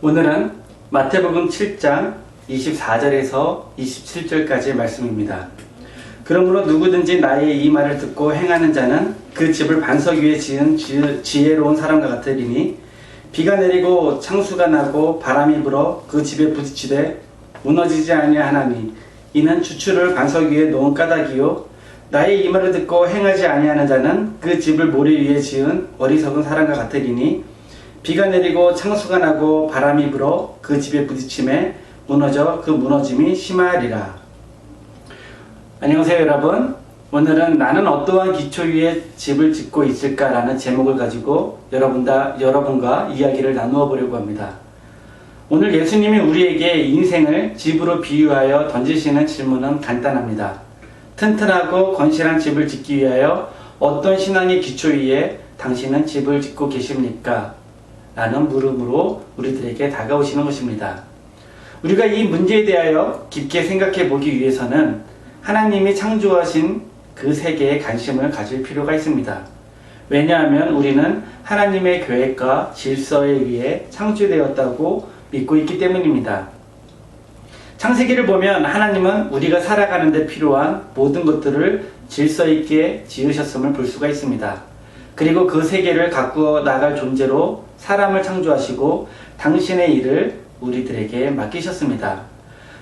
오늘은 마태복음 7장 24절에서 27절까지의 말씀입니다. 그러므로 누구든지 나의 이 말을 듣고 행하는 자는 그 집을 반석 위에 지은 지혜로운 사람과 같으리니 비가 내리고 창수가 나고 바람이 불어 그 집에 부딪히되 무너지지 아니하나니 이는 주추를 반석 위에 놓은 까닭이요 나의 이 말을 듣고 행하지 아니하는 자는 그 집을 모래 위에 지은 어리석은 사람과 같으리니 비가 내리고 창수가 나고 바람이 불어 그 집에 부딪힘에 무너져 그 무너짐이 심하리라. 안녕하세요 여러분. 오늘은 나는 어떠한 기초 위에 집을 짓고 있을까라는 제목을 가지고 여러분과 이야기를 나누어 보려고 합니다. 오늘 예수님이 우리에게 인생을 집으로 비유하여 던지시는 질문은 간단합니다. 튼튼하고 건실한 집을 짓기 위하여 어떤 신앙의 기초 위에 당신은 집을 짓고 계십니까? 라는 물음으로 우리들에게 다가오시는 것입니다. 우리가 이 문제에 대하여 깊게 생각해 보기 위해서는 하나님이 창조하신 그 세계에 관심을 가질 필요가 있습니다. 왜냐하면 우리는 하나님의 계획과 질서에 의해 창조되었다고 믿고 있기 때문입니다. 창세기를 보면 하나님은 우리가 살아가는 데 필요한 모든 것들을 질서 있게 지으셨음을 볼 수가 있습니다. 그리고 그 세계를 가꾸어 나갈 존재로 사람을 창조하시고 당신의 일을 우리들에게 맡기셨습니다.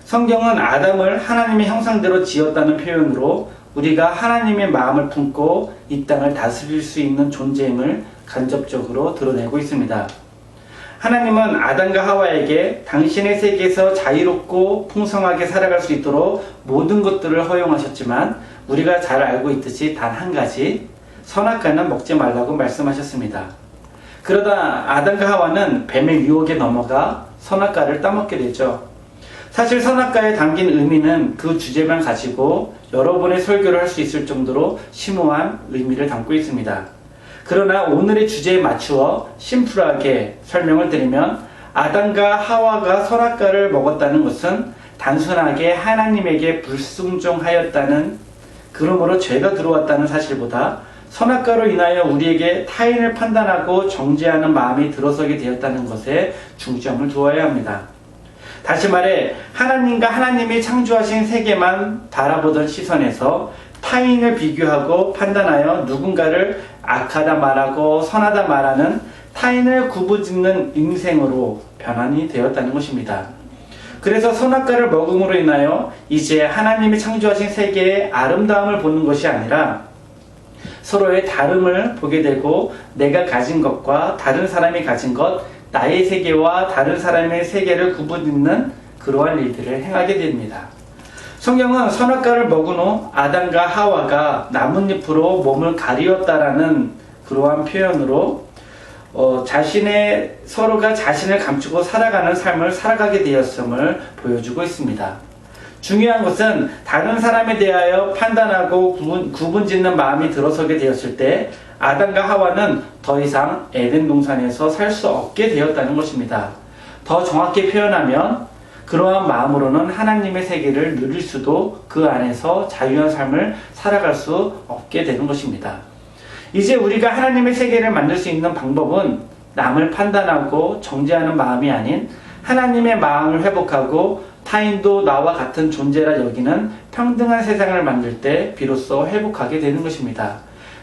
성경은 아담을 하나님의 형상대로 지었다는 표현으로 우리가 하나님의 마음을 품고 이 땅을 다스릴 수 있는 존재임을 간접적으로 드러내고 있습니다. 하나님은 아담과 하와에게 당신의 세계에서 자유롭고 풍성하게 살아갈 수 있도록 모든 것들을 허용하셨지만 우리가 잘 알고 있듯이 단 한 가지 선악과는 먹지 말라고 말씀하셨습니다. 그러다 아담과 하와는 뱀의 유혹에 넘어가 선악과를 따먹게 되죠. 사실 선악과에 담긴 의미는 그 주제만 가지고 여러 번의 설교를 할 수 있을 정도로 심오한 의미를 담고 있습니다. 그러나 오늘의 주제에 맞추어 심플하게 설명을 드리면 아담과 하와가 선악과를 먹었다는 것은 단순하게 하나님에게 불순종하였다는, 그러므로 죄가 들어왔다는 사실보다 선악과로 인하여 우리에게 타인을 판단하고 정죄하는 마음이 들어서게 되었다는 것에 중점을 두어야 합니다. 다시 말해 하나님과 하나님이 창조하신 세계만 바라보던 시선에서 타인을 비교하고 판단하여 누군가를 악하다 말하고 선하다 말하는 타인을 구부짓는 인생으로 변환이 되었다는 것입니다. 그래서 선악과를 먹음으로 인하여 이제 하나님이 창조하신 세계의 아름다움을 보는 것이 아니라 서로의 다름을 보게 되고 내가 가진 것과 다른 사람이 가진 것, 나의 세계와 다른 사람의 세계를 구분짓는 그러한 일들을 행하게 됩니다. 성경은 선악과를 먹은 후 아담과 하와가 나뭇잎으로 몸을 가리었다라는 그러한 표현으로 서로가 자신을 감추고 살아가는 삶을 살아가게 되었음을 보여주고 있습니다. 중요한 것은 다른 사람에 대하여 판단하고 구분짓는 마음이 들어서게 되었을 때 아담과 하와는 더 이상 에덴 동산에서 살 수 없게 되었다는 것입니다. 더 정확히 표현하면 그러한 마음으로는 하나님의 세계를 누릴 수도 그 안에서 자유한 삶을 살아갈 수 없게 되는 것입니다. 이제 우리가 하나님의 세계를 만들 수 있는 방법은 남을 판단하고 정죄하는 마음이 아닌 하나님의 마음을 회복하고 타인도 나와 같은 존재라 여기는 평등한 세상을 만들 때 비로소 회복하게 되는 것입니다.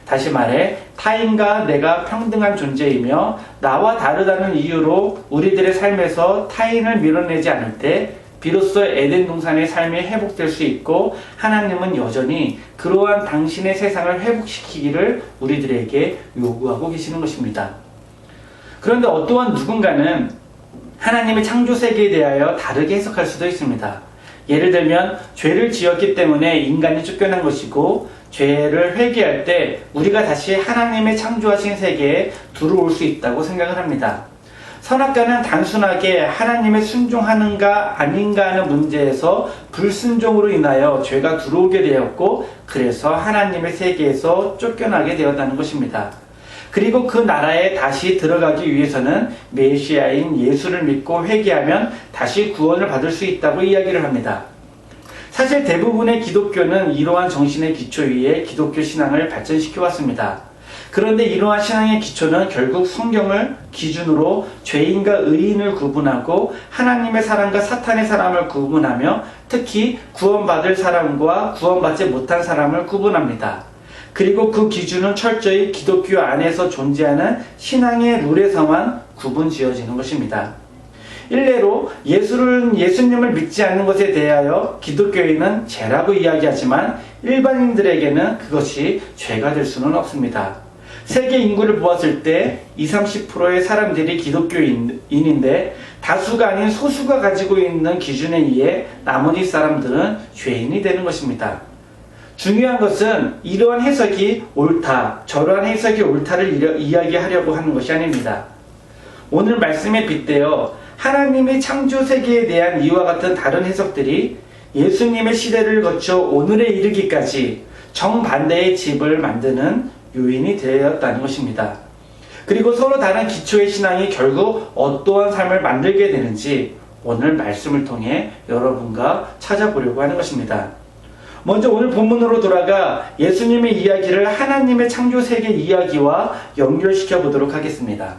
다시 말해 타인과 내가 평등한 존재이며 나와 다르다는 이유로 우리들의 삶에서 타인을 밀어내지 않을 때 비로소 에덴 동산의 삶이 회복될 수 있고 하나님은 여전히 그러한 당신의 세상을 회복시키기를 우리들에게 요구하고 계시는 것입니다. 그런데 어떠한 누군가는 하나님의 창조 세계에 대하여 다르게 해석할 수도 있습니다. 예를 들면 죄를 지었기 때문에 인간이 쫓겨난 것이고 죄를 회개할 때 우리가 다시 하나님의 창조하신 세계에 들어올 수 있다고 생각을 합니다. 선악과는 단순하게 하나님의 순종하는가 아닌가 하는 문제에서 불순종으로 인하여 죄가 들어오게 되었고 그래서 하나님의 세계에서 쫓겨나게 되었다는 것입니다. 그리고 그 나라에 다시 들어가기 위해서는 메시아인 예수를 믿고 회개하면 다시 구원을 받을 수 있다고 이야기를 합니다. 사실 대부분의 기독교는 이러한 정신의 기초 위에 기독교 신앙을 발전시켜 왔습니다. 그런데 이러한 신앙의 기초는 결국 성경을 기준으로 죄인과 의인을 구분하고 하나님의 사람과 사탄의 사람을 구분하며 특히 구원받을 사람과 구원받지 못한 사람을 구분합니다. 그리고 그 기준은 철저히 기독교 안에서 존재하는 신앙의 룰에서만 구분 지어지는 것입니다. 일례로 예수님을 믿지 않는 것에 대하여 기독교인은 죄라고 이야기하지만 일반인들에게는 그것이 죄가 될 수는 없습니다. 세계 인구를 보았을 때 20-30%의 사람들이 기독교인인데 다수가 아닌 소수가 가지고 있는 기준에 의해 나머지 사람들은 죄인이 되는 것입니다. 중요한 것은 이러한 해석이 옳다, 저러한 해석이 옳다를 이야기하려고 하는 것이 아닙니다. 오늘 말씀에 빗대어 하나님의 창조 세계에 대한 이와 같은 다른 해석들이 예수님의 시대를 거쳐 오늘에 이르기까지 정반대의 집을 만드는 요인이 되었다는 것입니다. 그리고 서로 다른 기초의 신앙이 결국 어떠한 삶을 만들게 되는지 오늘 말씀을 통해 여러분과 찾아보려고 하는 것입니다. 먼저 오늘 본문으로 돌아가 예수님의 이야기를 하나님의 창조 세계 이야기와 연결시켜 보도록 하겠습니다.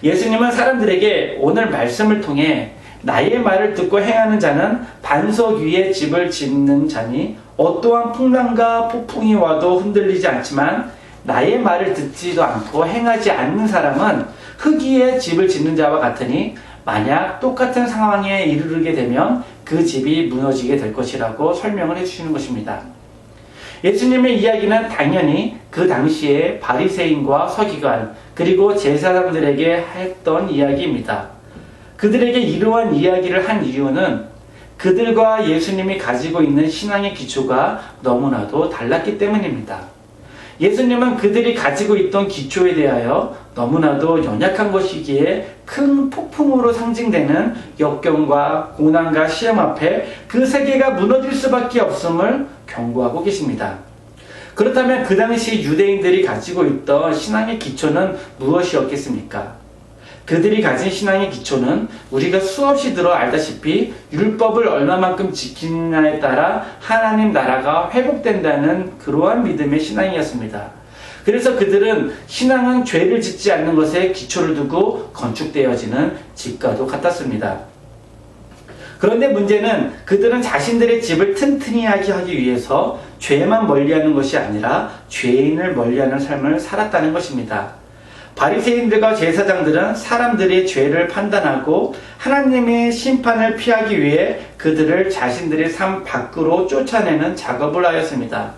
예수님은 사람들에게 오늘 말씀을 통해 나의 말을 듣고 행하는 자는 반석 위에 집을 짓는 자니 어떠한 풍랑과 폭풍이 와도 흔들리지 않지만 나의 말을 듣지도 않고 행하지 않는 사람은 흙 위에 집을 짓는 자와 같으니 만약 똑같은 상황에 이르게 되면 그 집이 무너지게 될 것이라고 설명을 해주시는 것입니다. 예수님의 이야기는 당연히 그 당시에 바리새인과 서기관 그리고 제사장들에게 했던 이야기입니다. 그들에게 이러한 이야기를 한 이유는 그들과 예수님이 가지고 있는 신앙의 기초가 너무나도 달랐기 때문입니다. 예수님은 그들이 가지고 있던 기초에 대하여 너무나도 연약한 것이기에 큰 폭풍으로 상징되는 역경과 고난과 시험 앞에 그 세계가 무너질 수밖에 없음을 경고하고 계십니다. 그렇다면 그 당시 유대인들이 가지고 있던 신앙의 기초는 무엇이었겠습니까? 그들이 가진 신앙의 기초는 우리가 수없이 들어 알다시피 율법을 얼마만큼 지키느냐에 따라 하나님 나라가 회복된다는 그러한 믿음의 신앙이었습니다. 그래서 그들은 신앙은 죄를 짓지 않는 것에 기초를 두고 건축되어지는 집과도 같았습니다. 그런데 문제는 그들은 자신들의 집을 튼튼히 하기 위해서 죄만 멀리하는 것이 아니라 죄인을 멀리하는 삶을 살았다는 것입니다. 바리새인들과 제사장들은 사람들의 죄를 판단하고 하나님의 심판을 피하기 위해 그들을 자신들의 삶 밖으로 쫓아내는 작업을 하였습니다.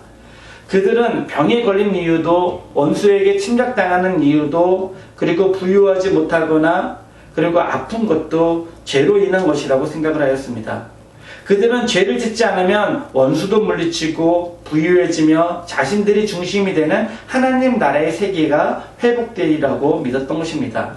그들은 병에 걸린 이유도, 원수에게 침략당하는 이유도, 그리고 부유하지 못하거나 그리고 아픈 것도 죄로 인한 것이라고 생각을 하였습니다. 그들은 죄를 짓지 않으면 원수도 물리치고 부유해지며 자신들이 중심이 되는 하나님 나라의 세계가 회복되리라고 믿었던 것입니다.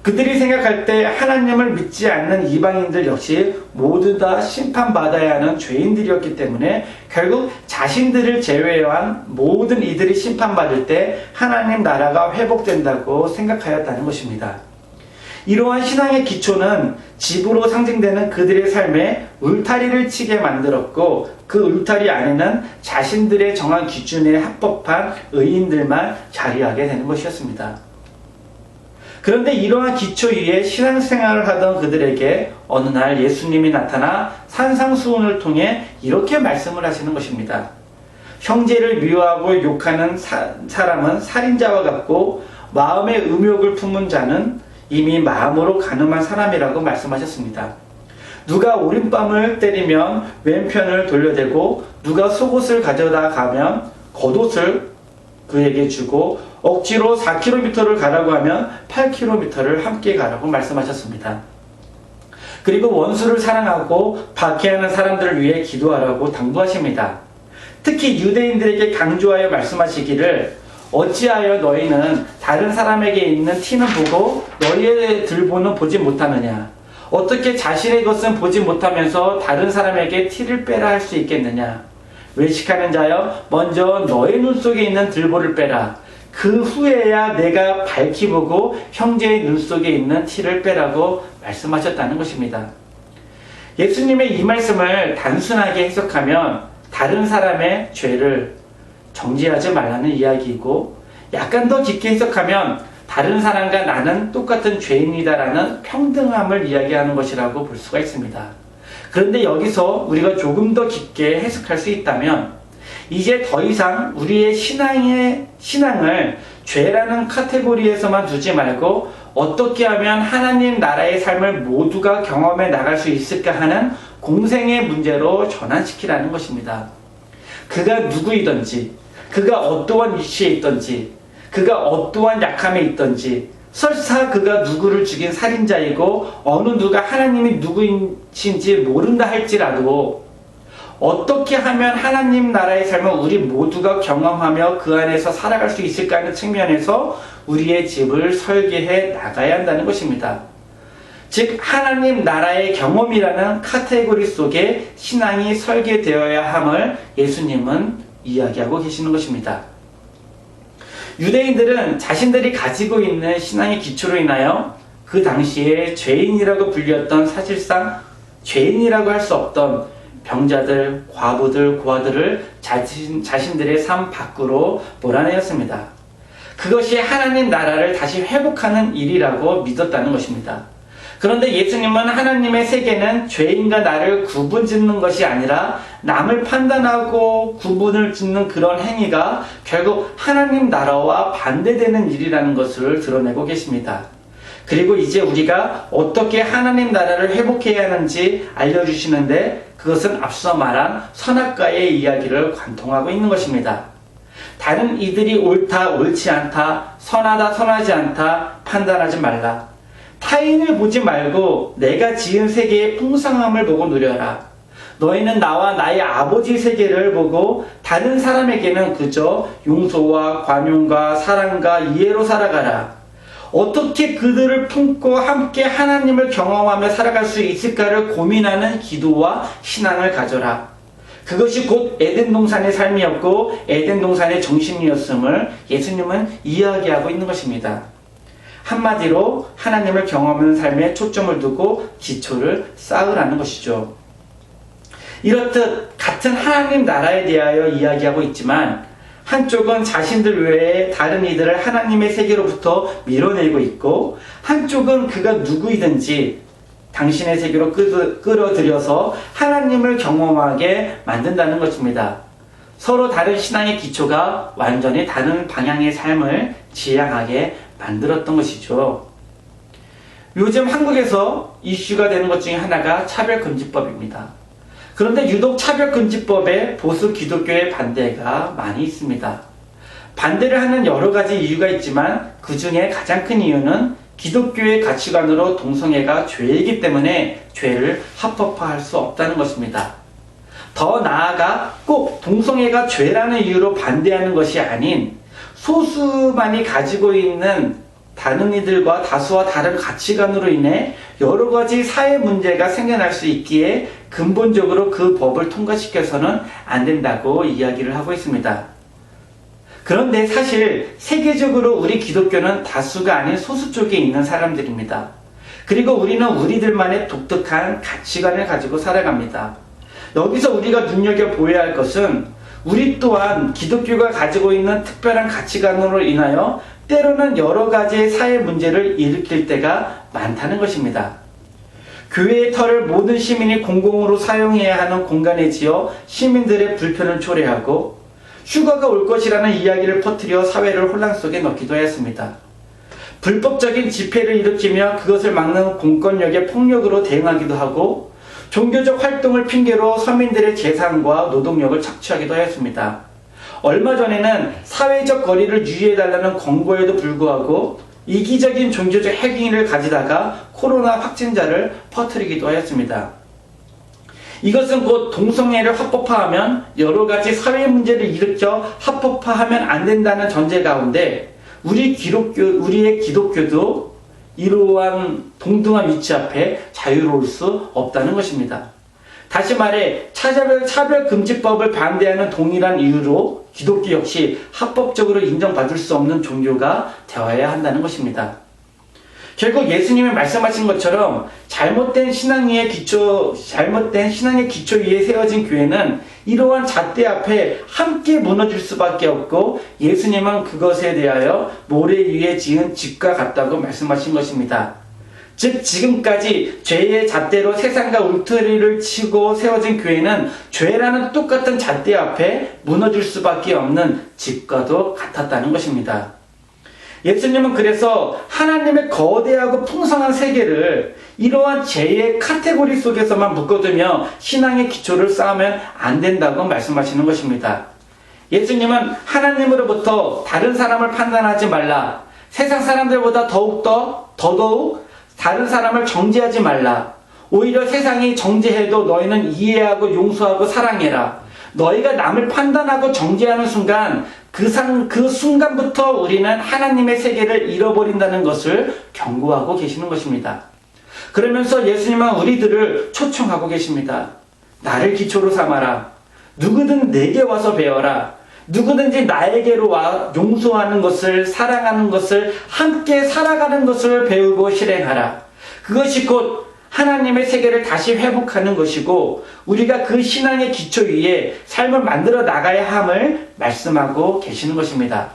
그들이 생각할 때 하나님을 믿지 않는 이방인들 역시 모두 다 심판받아야 하는 죄인들이었기 때문에 결국 자신들을 제외한 모든 이들이 심판받을 때 하나님 나라가 회복된다고 생각하였다는 것입니다. 이러한 신앙의 기초는 집으로 상징되는 그들의 삶에 울타리를 치게 만들었고 그 울타리 안에는 자신들의 정한 기준에 합법한 의인들만 자리하게 되는 것이었습니다. 그런데 이러한 기초 위에 신앙생활을 하던 그들에게 어느 날 예수님이 나타나 산상수훈을 통해 이렇게 말씀을 하시는 것입니다. 형제를 미워하고 욕하는 사람은 살인자와 같고 마음의 음욕을 품은 자는 이미 마음으로 가늠한 사람이라고 말씀하셨습니다. 누가 오른뺨을 때리면 왼편을 돌려대고 누가 속옷을 가져다 가면 겉옷을 그에게 주고 억지로 4km를 가라고 하면 8km를 함께 가라고 말씀하셨습니다. 그리고 원수를 사랑하고 박해하는 사람들을 위해 기도하라고 당부하십니다. 특히 유대인들에게 강조하여 말씀하시기를 어찌하여 너희는 다른 사람에게 있는 티는 보고 너희의 들보는 보지 못하느냐? 어떻게 자신의 것은 보지 못하면서 다른 사람에게 티를 빼라 할 수 있겠느냐? 외식하는 자여 먼저 너의 눈 속에 있는 들보를 빼라. 그 후에야 내가 밝히 보고 형제의 눈 속에 있는 티를 빼라고 말씀하셨다는 것입니다. 예수님의 이 말씀을 단순하게 해석하면 다른 사람의 죄를 정죄하지 말라는 이야기이고 약간 더 깊게 해석하면 다른 사람과 나는 똑같은 죄인이다라는 평등함을 이야기하는 것이라고 볼 수가 있습니다. 그런데 여기서 우리가 조금 더 깊게 해석할 수 있다면 이제 더 이상 우리의 신앙을 죄라는 카테고리에서만 두지 말고 어떻게 하면 하나님 나라의 삶을 모두가 경험해 나갈 수 있을까 하는 공생의 문제로 전환시키라는 것입니다. 그가 누구이든지, 그가 어떠한 위치에 있든지, 그가 어떠한 약함에 있든지, 설사 그가 누구를 죽인 살인자이고 어느 누가 하나님이 누구인지 모른다 할지라도 어떻게 하면 하나님 나라의 삶을 우리 모두가 경험하며 그 안에서 살아갈 수 있을까 하는 측면에서 우리의 집을 설계해 나가야 한다는 것입니다. 즉 하나님 나라의 경험이라는 카테고리 속에 신앙이 설계되어야 함을 예수님은 이야기하고 계시는 것입니다. 유대인들은 자신들이 가지고 있는 신앙의 기초로 인하여 그 당시에 죄인이라고 불렸던, 사실상 죄인이라고 할 수 없던 병자들, 과부들, 고아들을 자신들의 삶 밖으로 몰아내었습니다. 그것이 하나님 나라를 다시 회복하는 일이라고 믿었다는 것입니다. 그런데 예수님은 하나님의 세계는 죄인과 나를 구분짓는 것이 아니라 남을 판단하고 구분을 짓는 그런 행위가 결국 하나님 나라와 반대되는 일이라는 것을 드러내고 계십니다. 그리고 이제 우리가 어떻게 하나님 나라를 회복해야 하는지 알려주시는데 그것은 앞서 말한 선악과의 이야기를 관통하고 있는 것입니다. 다른 이들이 옳다, 옳지 않다, 선하다, 선하지 않다 판단하지 말라. 타인을 보지 말고 내가 지은 세계의 풍성함을 보고 누려라. 너희는 나와 나의 아버지 세계를 보고 다른 사람에게는 그저 용서와 관용과 사랑과 이해로 살아가라. 어떻게 그들을 품고 함께 하나님을 경험하며 살아갈 수 있을까를 고민하는 기도와 신앙을 가져라. 그것이 곧 에덴 동산의 삶이었고 에덴 동산의 정신이었음을 예수님은 이야기하고 있는 것입니다. 한마디로 하나님을 경험하는 삶에 초점을 두고 기초를 쌓으라는 것이죠. 이렇듯 같은 하나님 나라에 대하여 이야기하고 있지만 한쪽은 자신들 외에 다른 이들을 하나님의 세계로부터 밀어내고 있고 한쪽은 그가 누구이든지 당신의 세계로 끌어들여서 하나님을 경험하게 만든다는 것입니다. 서로 다른 신앙의 기초가 완전히 다른 방향의 삶을 지향하게 만들었던 것이죠. 요즘 한국에서 이슈가 되는 것 중에 하나가 차별금지법입니다. 그런데 유독 차별금지법에 보수 기독교의 반대가 많이 있습니다. 반대를 하는 여러 가지 이유가 있지만 그 중에 가장 큰 이유는 기독교의 가치관으로 동성애가 죄이기 때문에 죄를 합법화할 수 없다는 것입니다. 더 나아가 꼭 동성애가 죄라는 이유로 반대하는 것이 아닌 소수만이 가지고 있는 다른 이들과 다수와 다른 가치관으로 인해 여러 가지 사회 문제가 생겨날 수 있기에 근본적으로 그 법을 통과시켜서는 안 된다고 이야기를 하고 있습니다. 그런데 사실 세계적으로 우리 기독교는 다수가 아닌 소수 쪽에 있는 사람들입니다. 그리고 우리는 우리들만의 독특한 가치관을 가지고 살아갑니다. 여기서 우리가 눈여겨보아야 할 것은 우리 또한 기독교가 가지고 있는 특별한 가치관으로 인하여 때로는 여러 가지의 사회 문제를 일으킬 때가 많다는 것입니다. 교회의 터를 모든 시민이 공공으로 사용해야 하는 공간에 지어 시민들의 불편을 초래하고 휴가가 올 것이라는 이야기를 퍼뜨려 사회를 혼란 속에 넣기도 했습니다. 불법적인 집회를 일으키며 그것을 막는 공권력의 폭력으로 대응하기도 하고 종교적 활동을 핑계로 서민들의 재산과 노동력을 착취하기도 했습니다. 얼마 전에는 사회적 거리를 유지해달라는 권고에도 불구하고 이기적인 종교적 행위를 가지다가 코로나 확진자를 퍼뜨리기도 하였습니다. 이것은 곧 동성애를 합법화하면 여러 가지 사회 문제를 일으켜 합법화하면 안 된다는 전제 가운데 우리의 기독교도 이러한 동등한 위치 앞에 자유로울 수 없다는 것입니다. 다시 말해 차별금지법을 반대하는 동일한 이유로 기독교 역시 합법적으로 인정받을 수 없는 종교가 되어야 한다는 것입니다. 결국 예수님이 말씀하신 것처럼 잘못된 신앙의 기초 위에 세워진 교회는 이러한 잣대 앞에 함께 무너질 수밖에 없고, 예수님은 그것에 대하여 모래 위에 지은 집과 같다고 말씀하신 것입니다. 즉 지금까지 죄의 잣대로 세상과 울타리를 치고 세워진 교회는 죄라는 똑같은 잣대 앞에 무너질 수밖에 없는 집과도 같았다는 것입니다. 예수님은 그래서 하나님의 거대하고 풍성한 세계를 이러한 죄의 카테고리 속에서만 묶어두며 신앙의 기초를 쌓으면 안 된다고 말씀하시는 것입니다. 예수님은 하나님으로부터 다른 사람을 판단하지 말라, 세상 사람들보다 더더욱 다른 사람을 정죄하지 말라, 오히려 세상이 정죄해도 너희는 이해하고 용서하고 사랑해라. 너희가 남을 판단하고 정죄하는 순간 그 순간부터 우리는 하나님의 세계를 잃어버린다는 것을 경고하고 계시는 것입니다. 그러면서 예수님은 우리들을 초청하고 계십니다. 나를 기초로 삼아라. 누구든 내게 와서 배워라. 누구든지 나에게로 와 용서하는 것을, 사랑하는 것을, 함께 살아가는 것을 배우고 실행하라. 그것이 곧 하나님의 세계를 다시 회복하는 것이고, 우리가 그 신앙의 기초 위에 삶을 만들어 나가야 함을 말씀하고 계시는 것입니다.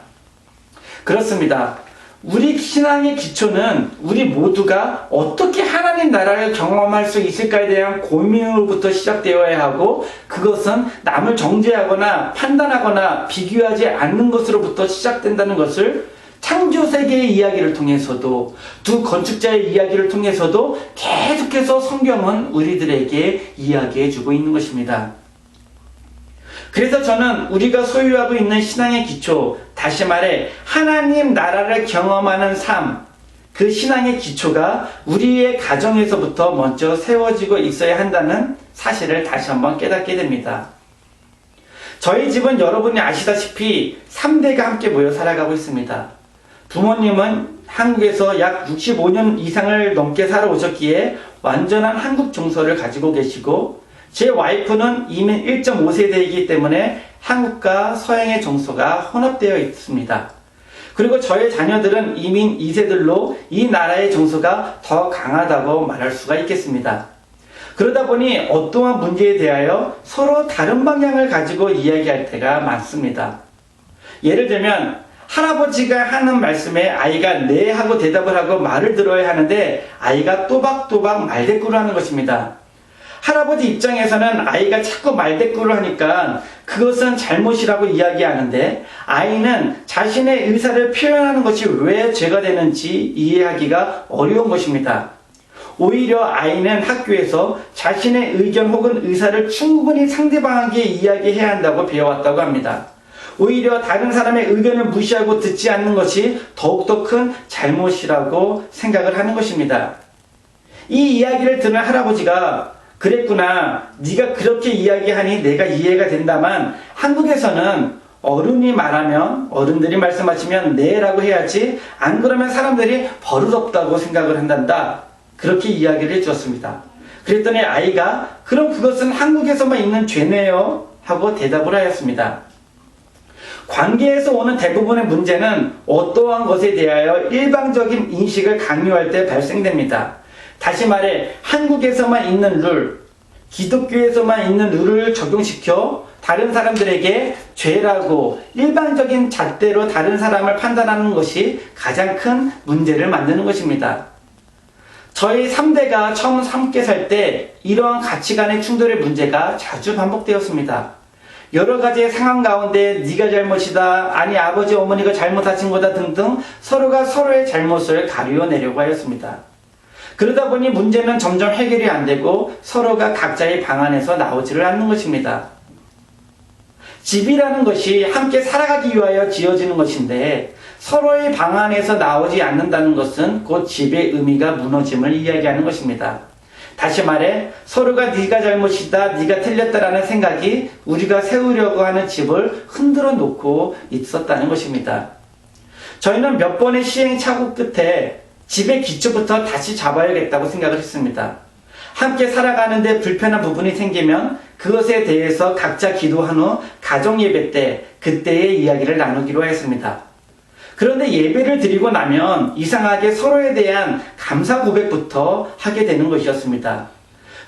그렇습니다. 우리 신앙의 기초는 우리 모두가 어떻게 하나님 나라를 경험할 수 있을까에 대한 고민으로부터 시작되어야 하고, 그것은 남을 정죄하거나 판단하거나 비교하지 않는 것으로부터 시작된다는 것을 창조세계의 이야기를 통해서도, 두 건축자의 이야기를 통해서도 계속해서 성경은 우리들에게 이야기해주고 있는 것입니다. 그래서 저는 우리가 소유하고 있는 신앙의 기초, 다시 말해 하나님 나라를 경험하는 삶, 그 신앙의 기초가 우리의 가정에서부터 먼저 세워지고 있어야 한다는 사실을 다시 한번 깨닫게 됩니다. 저희 집은 여러분이 아시다시피 3대가 함께 모여 살아가고 있습니다. 부모님은 한국에서 약 65년 이상을 넘게 살아오셨기에 완전한 한국 정서를 가지고 계시고, 제 와이프는 이민 1.5세대이기 때문에 한국과 서양의 정서가 혼합되어 있습니다. 그리고 저의 자녀들은 이민 2세들로 이 나라의 정서가 더 강하다고 말할 수가 있겠습니다. 그러다 보니 어떠한 문제에 대하여 서로 다른 방향을 가지고 이야기할 때가 많습니다. 예를 들면 할아버지가 하는 말씀에 아이가 네 하고 대답을 하고 말을 들어야 하는데 아이가 또박또박 말대꾸를 하는 것입니다. 할아버지 입장에서는 아이가 자꾸 말대꾸를 하니까 그것은 잘못이라고 이야기하는데, 아이는 자신의 의사를 표현하는 것이 왜 죄가 되는지 이해하기가 어려운 것입니다. 오히려 아이는 학교에서 자신의 의견 혹은 의사를 충분히 상대방에게 이야기해야 한다고 배워왔다고 합니다. 오히려 다른 사람의 의견을 무시하고 듣지 않는 것이 더욱더 큰 잘못이라고 생각을 하는 것입니다. 이 이야기를 듣는 할아버지가 그랬구나, 네가 그렇게 이야기하니 내가 이해가 된다만, 한국에서는 어른이 말하면, 어른들이 말씀하시면 네 라고 해야지, 안 그러면 사람들이 버릇없다고 생각을 한단다, 그렇게 이야기를 해주었습니다. 그랬더니 아이가 그럼 그것은 한국에서만 있는 죄네요 하고 대답을 하였습니다. 관계에서 오는 대부분의 문제는 어떠한 것에 대하여 일방적인 인식을 강요할 때 발생됩니다. 다시 말해 한국에서만 있는 룰, 기독교에서만 있는 룰을 적용시켜 다른 사람들에게 죄라고 일반적인 잣대로 다른 사람을 판단하는 것이 가장 큰 문제를 만드는 것입니다. 저희 3대가 처음 함께 살 때 이러한 가치관의 충돌의 문제가 자주 반복되었습니다. 여러 가지의 상황 가운데 네가 잘못이다, 아니 아버지 어머니가 잘못하신 거다 등등 서로가 서로의 잘못을 가려내려고 하였습니다. 그러다 보니 문제는 점점 해결이 안 되고 서로가 각자의 방안에서 나오지를 않는 것입니다. 집이라는 것이 함께 살아가기 위하여 지어지는 것인데, 서로의 방안에서 나오지 않는다는 것은 곧 집의 의미가 무너짐을 이야기하는 것입니다. 다시 말해 서로가 네가 잘못이다, 네가 틀렸다라는 생각이 우리가 세우려고 하는 집을 흔들어 놓고 있었다는 것입니다. 저희는 몇 번의 시행착오 끝에 집의 기초부터 다시 잡아야겠다고 생각을 했습니다. 함께 살아가는데 불편한 부분이 생기면 그것에 대해서 각자 기도한 후 가정예배 때 그때의 이야기를 나누기로 했습니다. 그런데 예배를 드리고 나면 이상하게 서로에 대한 감사 고백부터 하게 되는 것이었습니다.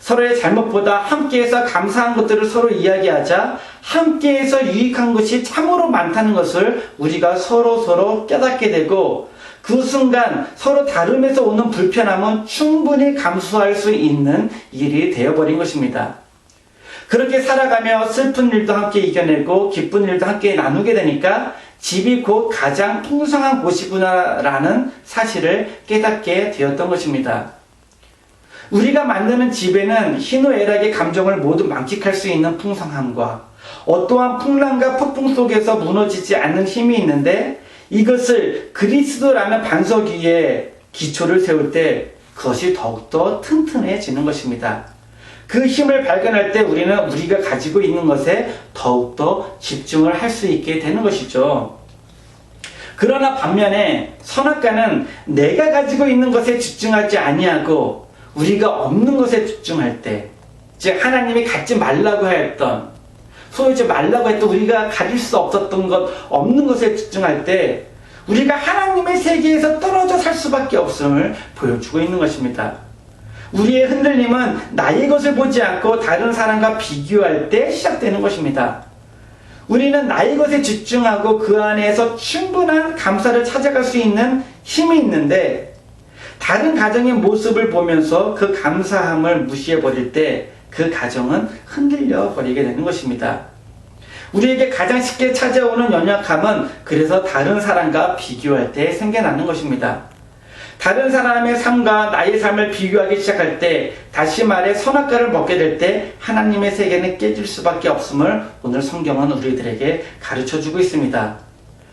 서로의 잘못보다 함께해서 감사한 것들을 서로 이야기하자 함께해서 유익한 것이 참으로 많다는 것을 우리가 서로 깨닫게 되고, 그 순간 서로 다름에서 오는 불편함은 충분히 감수할 수 있는 일이 되어버린 것입니다. 그렇게 살아가며 슬픈 일도 함께 이겨내고 기쁜 일도 함께 나누게 되니까 집이 곧 가장 풍성한 곳이구나라는 사실을 깨닫게 되었던 것입니다. 우리가 만드는 집에는 희노애락의 감정을 모두 만끽할 수 있는 풍성함과 어떠한 풍랑과 폭풍 속에서 무너지지 않는 힘이 있는데, 이것을 그리스도라는 반석 위에 기초를 세울 때 그것이 더욱더 튼튼해지는 것입니다. 그 힘을 발견할 때 우리는 우리가 가지고 있는 것에 더욱더 집중을 할 수 있게 되는 것이죠. 그러나 반면에 선악과는 내가 가지고 있는 것에 집중하지 아니하고 우리가 없는 것에 집중할 때, 즉 하나님이 갖지 말라고 했던, 소유지 말라고 했던 우리가 가질 수 없었던 것, 없는 것에 집중할 때 우리가 하나님의 세계에서 떨어져 살 수밖에 없음을 보여주고 있는 것입니다. 우리의 흔들림은 나의 것을 보지 않고 다른 사람과 비교할 때 시작되는 것입니다. 우리는 나의 것에 집중하고 그 안에서 충분한 감사를 찾아갈 수 있는 힘이 있는데, 다른 가정의 모습을 보면서 그 감사함을 무시해버릴 때 그 가정은 흔들려 버리게 되는 것입니다. 우리에게 가장 쉽게 찾아오는 연약함은 그래서 다른 사람과 비교할 때 생겨나는 것입니다. 다른 사람의 삶과 나의 삶을 비교하기 시작할 때, 다시 말해 선악과를 먹게 될 때 하나님의 세계는 깨질 수밖에 없음을 오늘 성경은 우리들에게 가르쳐주고 있습니다.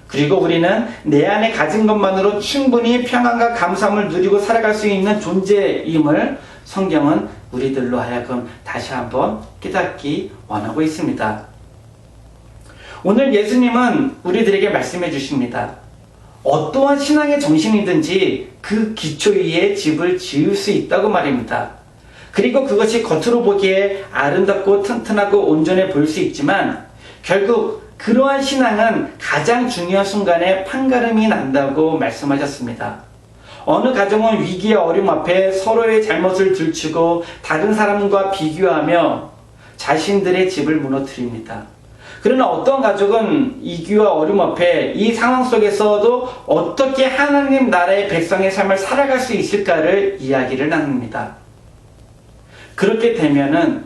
그리고 우리는 내 안에 가진 것만으로 충분히 평안과 감사함을 누리고 살아갈 수 있는 존재임을 성경은 우리들로 하여금 다시 한번 깨닫기 원하고 있습니다. 오늘 예수님은 우리들에게 말씀해 주십니다. 어떠한 신앙의 정신이든지 그 기초 위에 집을 지을 수 있다고 말입니다. 그리고 그것이 겉으로 보기에 아름답고 튼튼하고 온전해 보일 수 있지만 결국 그러한 신앙은 가장 중요한 순간에 판가름이 난다고 말씀하셨습니다. 어느 가정은 위기와 어려움 앞에 서로의 잘못을 들추고 다른 사람과 비교하며 자신들의 집을 무너뜨립니다. 그러나 어떤 가족은 위기와 어려움 앞에 이 상황 속에서도 어떻게 하나님 나라의 백성의 삶을 살아갈 수 있을까를 이야기를 나눕니다. 그렇게 되면은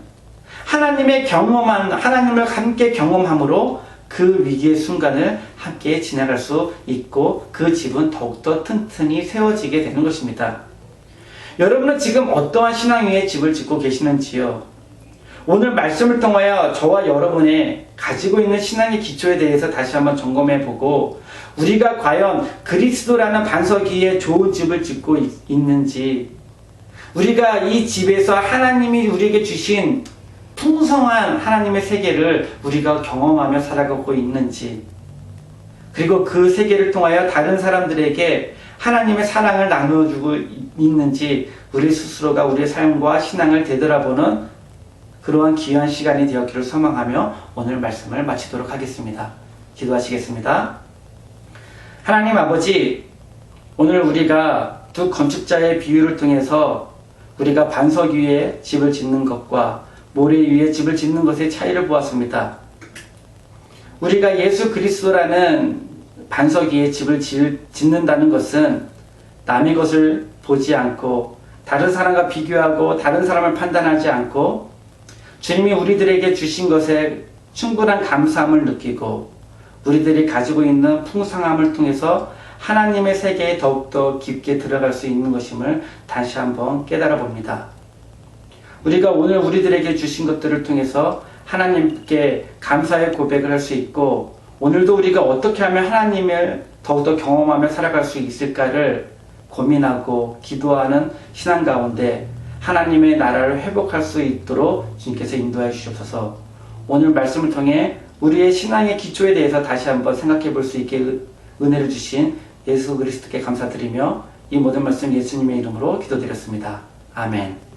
하나님의 경험한, 하나님을 함께 경험함으로 그 위기의 순간을 함께 지나갈 수 있고 그 집은 더욱더 튼튼히 세워지게 되는 것입니다. 여러분은 지금 어떠한 신앙 위에 집을 짓고 계시는지요? 오늘 말씀을 통하여 저와 여러분의 가지고 있는 신앙의 기초에 대해서 다시 한번 점검해보고 우리가 과연 그리스도라는 반석 위에 좋은 집을 짓고 있는지, 우리가 이 집에서 하나님이 우리에게 주신 풍성한 하나님의 세계를 우리가 경험하며 살아가고 있는지, 그리고 그 세계를 통하여 다른 사람들에게 하나님의 사랑을 나눠주고 있는지 우리 스스로가 우리의 삶과 신앙을 되돌아보는 그러한 귀한 시간이 되었기를 소망하며 오늘 말씀을 마치도록 하겠습니다. 기도하시겠습니다. 하나님 아버지, 오늘 우리가 두 건축자의 비유를 통해서 우리가 반석 위에 집을 짓는 것과 모래 위에 집을 짓는 것의 차이를 보았습니다. 우리가 예수 그리스도라는 반석 위에 집을 짓는다는 것은 남의 것을 보지 않고 다른 사람과 비교하고 다른 사람을 판단하지 않고 주님이 우리들에게 주신 것에 충분한 감사함을 느끼고 우리들이 가지고 있는 풍성함을 통해서 하나님의 세계에 더욱더 깊게 들어갈 수 있는 것임을 다시 한번 깨달아 봅니다. 우리가 오늘 우리들에게 주신 것들을 통해서 하나님께 감사의 고백을 할 수 있고 오늘도 우리가 어떻게 하면 하나님을 더욱더 경험하며 살아갈 수 있을까를 고민하고 기도하는 신앙 가운데 하나님의 나라를 회복할 수 있도록 주님께서 인도해 주시옵소서. 오늘 말씀을 통해 우리의 신앙의 기초에 대해서 다시 한번 생각해 볼 수 있게 은혜를 주신 예수 그리스도께 감사드리며 이 모든 말씀 예수님의 이름으로 기도드렸습니다. 아멘.